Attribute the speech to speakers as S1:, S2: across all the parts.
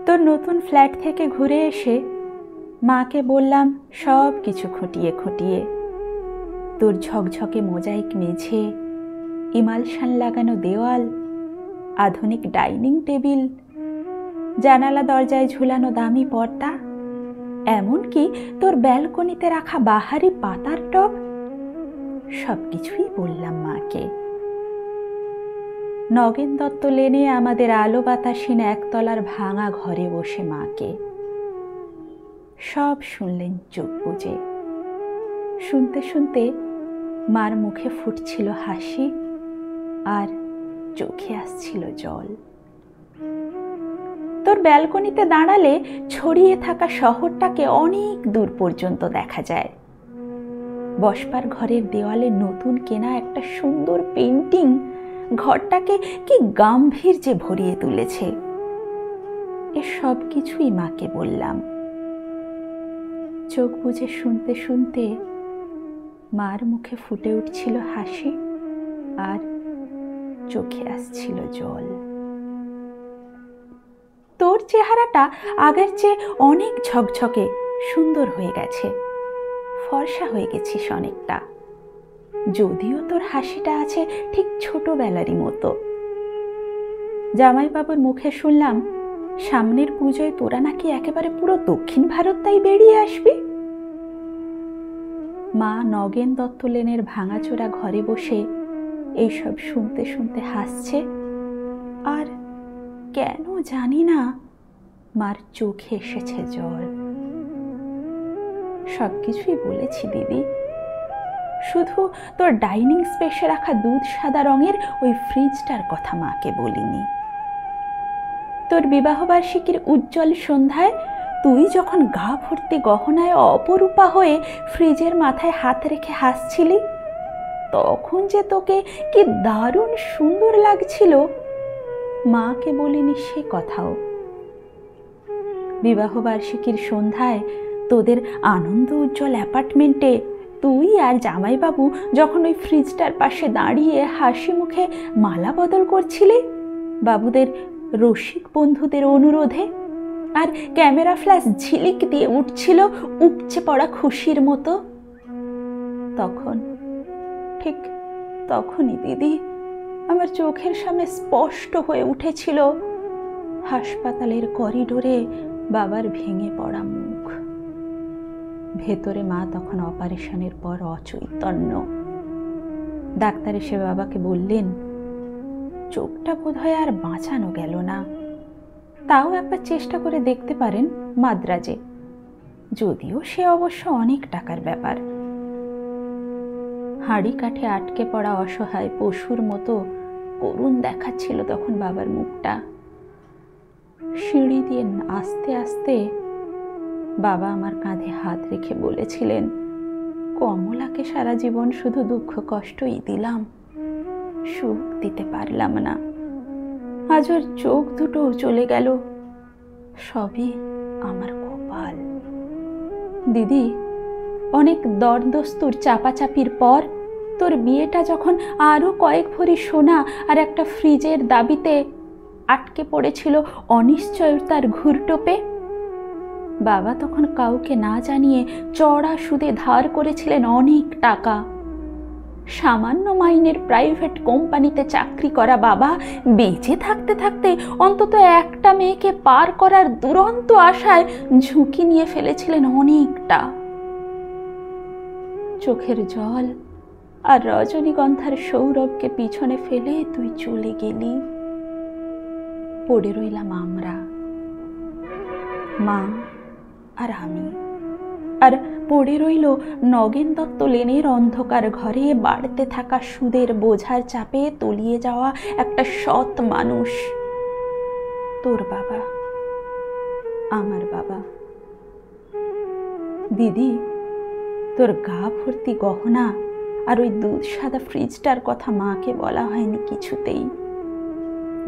S1: তোর নতুন ফ্ল্যাট থেকে ঘুরে এসে মাকে বললাম সব কিছু খুঁটিয়ে খুঁটিয়ে, তোর ঝকঝকে মোজাইক মেঝে, ইমালশান লাগানো দেওয়াল, আধুনিক ডাইনিং টেবিল, জানালা দরজায় ঝুলানো দামি পর্দা, এমনকি তোর ব্যালকনিতে রাখা বাহারি পাতার টব, সব কিছুই বললাম মাকে। নগেন দত্ত লেনে আমাদের আলো বাতাসীন একতলার ভাঙা ঘরে বসে মাকে সব শুনলেন চোখ বুজে। শুনতে শুনতে মার মুখে ফুটছিল হাসি আর চোখে আসছিল জল। তোর ব্যালকনিতে দাঁড়ালে ছড়িয়ে থাকা শহরটাকে অনেক দূর পর্যন্ত দেখা যায়। বসবার ঘরের দেওয়ালে নতুন কেনা একটা সুন্দর পেন্টিং ঘরটাকে কি গাম্ভীর্যে ভরিয়ে তুলেছে। এ সব কিছুই মাকে বললাম। চোখ বুজে শুনতে শুনতে মার মুখে ফুটে উঠছিল হাসি আর চোখে আসছিল জল। তোর চেহারাটা আগের চেয়ে অনেক ঝকঝকে সুন্দর হয়ে গেছে, ফর্সা হয়ে গেছিস অনেকটা, যদিও তোর হাসিটা আছে ঠিক ছোটবেলারই মতো। জামাইবাবুর মুখে শুনলাম সামনের পুজোয় তোরা নাকি একেবারে পুরো দক্ষিণ ভারতটাই বেরিয়ে আসবি। মা নগেন দত্ত লেনের ভাঙাচোরা ঘরে বসে এইসব শুনতে শুনতে হাসছে, আর কেন জানি না মার চোখে এসেছে জল। সবকিছুই বলেছি দিদি, শুধু তোর ডাইনিং স্পেসে রাখা দুধ সাদা রঙের ওই ফ্রিজটার কথা মাকে বলিনি। তোর বিবাহবার্ষিকীর উজ্জ্বল সন্ধ্যায় তুই যখন গা ভর্তি গহনায় অপরূপা হয়ে ফ্রিজের মাথায় হাত রেখে হাসছিলি, তখন যে তোকে কি দারুণ সুন্দর লাগছিল, মাকে বলিনি সে কথাও। বিবাহবার্ষিকীর সন্ধ্যায় তোদের আনন্দ উজ্জ্বল অ্যাপার্টমেন্টে তুই আর জামাইবাবু যখন ওই ফ্রিজটার পাশে দাঁড়িয়ে হাসি মুখে মালা বদল করছিলে বাবুদের রসিক বন্ধুদের অনুরোধে, আর ক্যামেরা ফ্ল্যাশ ঝিলিক দিয়ে উঠছিল উপচে পড়া খুশির মতো, তখন ঠিক তখনই দিদি আমার চোখের সামনে স্পষ্ট হয়ে উঠেছিল হাসপাতালের করিডোরে বাবার ভেঙে পড়া মুখ। ভেতরে মা তখন অপারেশনের পর অচৈতন্য। ডাক্তার এসে বাবাকে বললেন চোখটা বোধহয় আর বাঁচানো গেল না, তাও একবার চেষ্টা করে দেখতে পারেন মাদ্রাজে, যদিও সে অবশ্য অনেক টাকার ব্যাপার। হাঁড়ি কাঠে আটকে পড়া অসহায় পশুর মতো করুণ দেখাচ্ছিল তখন বাবার মুখটা। সিঁড়ি দিয়ে আস্তে আস্তে বাবা আমার কাঁধে হাত রেখে বলেছিলেন, কমলাকে সারা জীবন শুধু দুঃখ কষ্টই দিলাম, সুখ দিতে পারলাম না। আজ ওর চোখ দুটো চলে গেল, সবই আমার কপাল। দিদি, অনেক দরদস্তুর চাপাচাপির পর তোর বিয়েটা যখন আরো কয়েক ভরি সোনা আর একটা ফ্রিজের দাবিতে আটকে পড়েছিল অনিশ্চয়তার ঘুরটোপে, বাবা তখন কাউকে না জানিয়ে চড়া সুদে ধার করেছিলেন অনেক টাকা। সামান্য মাইনের প্রাইভেট কোম্পানিতে চাকরি করা বাবা বেঁচে থাকতে থাকতে অন্তত একটা মেয়েকে পার করার দুরন্ত আশায় ঝুঁকি নিয়ে ফেলেছিলেন অনেকটা। চোখের জল আর রজনীগন্ধার সৌরভকে পিছনে ফেলে তুই চলে গেলি, পড়ে রইলাম আমরা, মা আর আমি, আর পড়ে রইল নগেন দত্ত লেনের অন্ধকার ঘরে বাড়তে থাকা সুদের বোঝার চাপে তলিয়ে যাওয়া একটা সৎ মানুষ, তোর বাবা, আমার বাবা। দিদি, তোর গা ভর্তি গহনা আর ওই দুধ সাদা ফ্রিজটার কথা মাকে বলা হয়নি কিছুতেই।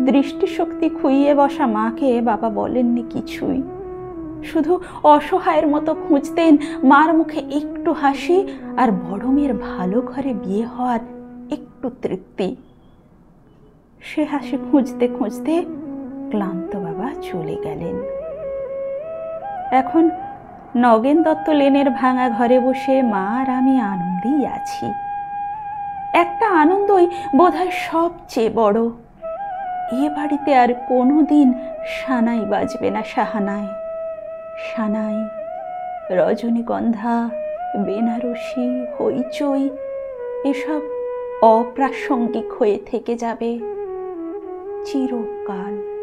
S1: দৃষ্টিশক্তি খুইয়ে বসা মাকে বাবা বলেননি কিছুই, শুধু অসহায়ের মতো খুঁজতেন মার মুখে একটু হাসি আর বড় মেয়ের ভালো ঘরে বিয়ে হওয়ার একটু তৃপ্তি। সে হাসি খুঁজতে খুঁজতে ক্লান্ত বাবা চলে গেলেন। এখন নগেন দত্ত লেনের ভাঙা ঘরে বসে মা আর আমি আনন্দেই আছি। একটা আনন্দই বোধহয় সবচেয়ে বড়। এ বাড়িতে আর কোনোদিন সানাই বাজবে না, সাহানায়। সানাই, রজনীগন্ধা, বেনারসি, হইচই এসব অপ্রাসঙ্গিক হয়ে থেকে যাবে চিরকাল।